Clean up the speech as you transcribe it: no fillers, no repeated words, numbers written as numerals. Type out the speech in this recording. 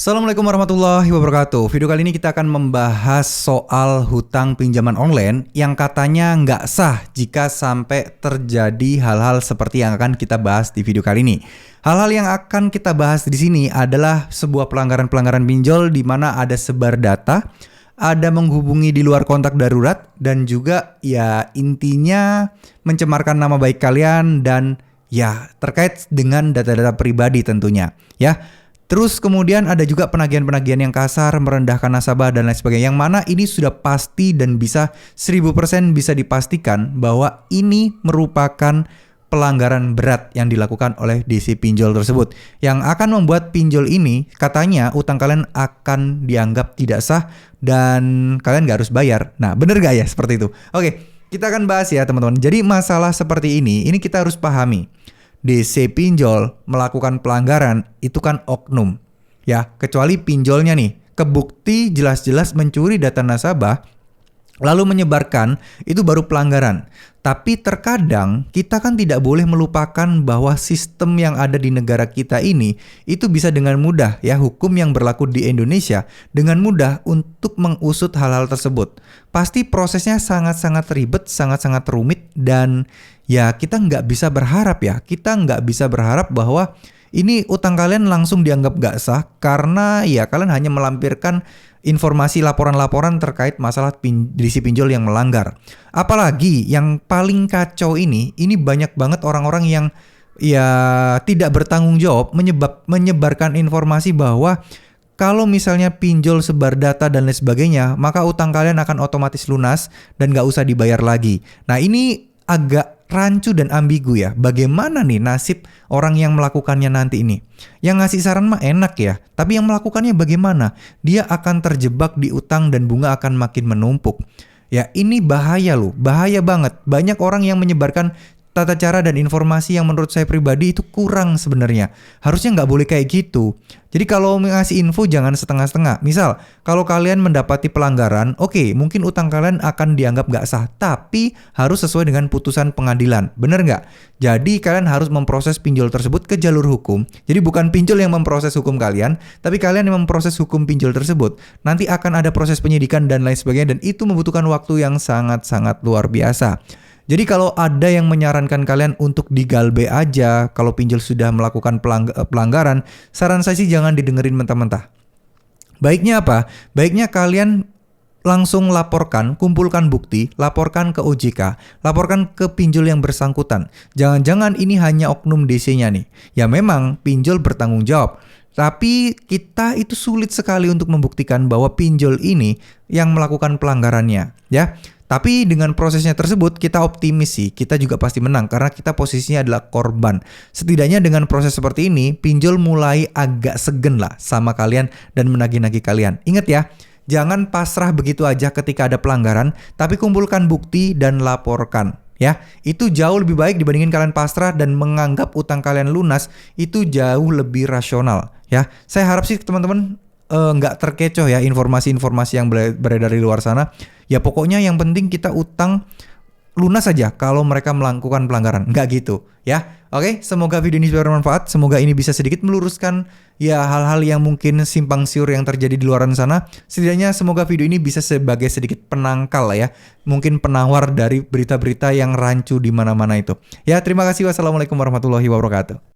Assalamualaikum warahmatullahi wabarakatuh. Video kali ini kita akan membahas soal hutang pinjaman online yang katanya nggak sah jika sampai terjadi hal-hal seperti yang akan kita bahas di video kali ini. Hal-hal yang akan kita bahas di sini adalah sebuah pelanggaran-pelanggaran pinjol di mana ada sebar data, ada menghubungi di luar kontak darurat, dan juga ya intinya mencemarkan nama baik kalian dan ya terkait dengan data-data pribadi tentunya ya. Terus kemudian ada juga penagihan-penagihan yang kasar, merendahkan nasabah dan lain sebagainya. Yang mana ini sudah pasti dan bisa 1000% bisa dipastikan bahwa ini merupakan pelanggaran berat yang dilakukan oleh DC pinjol tersebut. Yang akan membuat pinjol ini katanya utang kalian akan dianggap tidak sah dan kalian gak harus bayar. Nah bener gak ya seperti itu? Oke, kita akan bahas ya teman-teman. Jadi masalah seperti ini kita harus pahami. DC pinjol melakukan pelanggaran itu kan oknum ya, kecuali pinjolnya nih kebukti jelas-jelas mencuri data nasabah lalu menyebarkan, itu baru pelanggaran. Tapi terkadang kita kan tidak boleh melupakan bahwa sistem yang ada di negara kita ini itu bisa dengan mudah ya, hukum yang berlaku di Indonesia dengan mudah untuk mengusut hal-hal tersebut. Pasti prosesnya sangat-sangat ribet, sangat-sangat rumit, dan ya kita nggak bisa berharap bahwa ini utang kalian langsung dianggap nggak sah karena ya kalian hanya melampirkan informasi laporan-laporan terkait masalah DC pinjol yang melanggar. Apalagi yang paling kacau ini banyak banget orang-orang yang ya tidak bertanggung jawab menyebarkan informasi bahwa kalau misalnya pinjol sebar data dan lain sebagainya, maka utang kalian akan otomatis lunas dan nggak usah dibayar lagi. Nah ini agak rancu dan ambigu ya. Bagaimana nih nasib orang yang melakukannya nanti ini? Yang ngasih saran mah enak ya, tapi yang melakukannya bagaimana? Dia akan terjebak di utang dan bunga akan makin menumpuk. Ya ini bahaya loh, bahaya banget. Banyak orang yang menyebarkan tata cara dan informasi yang menurut saya pribadi itu kurang sebenarnya. Harusnya nggak boleh kayak gitu. Jadi kalau ngasih info jangan setengah-setengah. Misal, kalau kalian mendapati pelanggaran, oke, mungkin utang kalian akan dianggap nggak sah. Tapi harus sesuai dengan putusan pengadilan. Bener nggak? Jadi kalian harus memproses pinjol tersebut ke jalur hukum. Jadi bukan pinjol yang memproses hukum kalian, tapi kalian yang memproses hukum pinjol tersebut. Nanti akan ada proses penyidikan dan lain sebagainya. Dan itu membutuhkan waktu yang sangat-sangat luar biasa. Jadi kalau ada yang menyarankan kalian untuk digalbe aja kalau pinjol sudah melakukan pelanggaran, saran saya sih jangan didengerin mentah-mentah. Baiknya apa? Baiknya kalian langsung laporkan, kumpulkan bukti, laporkan ke OJK, laporkan ke pinjol yang bersangkutan. Jangan-jangan ini hanya oknum DC-nya nih. Ya memang pinjol bertanggung jawab. Tapi kita itu sulit sekali untuk membuktikan bahwa pinjol ini yang melakukan pelanggarannya, ya. Tapi dengan prosesnya tersebut kita optimis sih, kita juga pasti menang karena kita posisinya adalah korban. Setidaknya dengan proses seperti ini, pinjol mulai agak segen lah sama kalian dan menagih-nagih kalian. Ingat ya, jangan pasrah begitu aja ketika ada pelanggaran, tapi kumpulkan bukti dan laporkan. Ya, itu jauh lebih baik dibandingin kalian pasrah dan menganggap utang kalian lunas. Itu jauh lebih rasional. Ya, saya harap sih teman-teman nggak terkecoh ya informasi-informasi yang beredar di luar sana. Ya pokoknya yang penting kita utang lunas saja kalau mereka melakukan pelanggaran. Nggak gitu ya. Oke, semoga video ini bermanfaat. Semoga ini bisa sedikit meluruskan ya hal-hal yang mungkin simpang siur yang terjadi di luar sana. Setidaknya semoga video ini bisa sebagai sedikit penangkal lah ya. Mungkin penawar dari berita-berita yang rancu di mana-mana itu. Ya, terima kasih. Wassalamualaikum warahmatullahi wabarakatuh.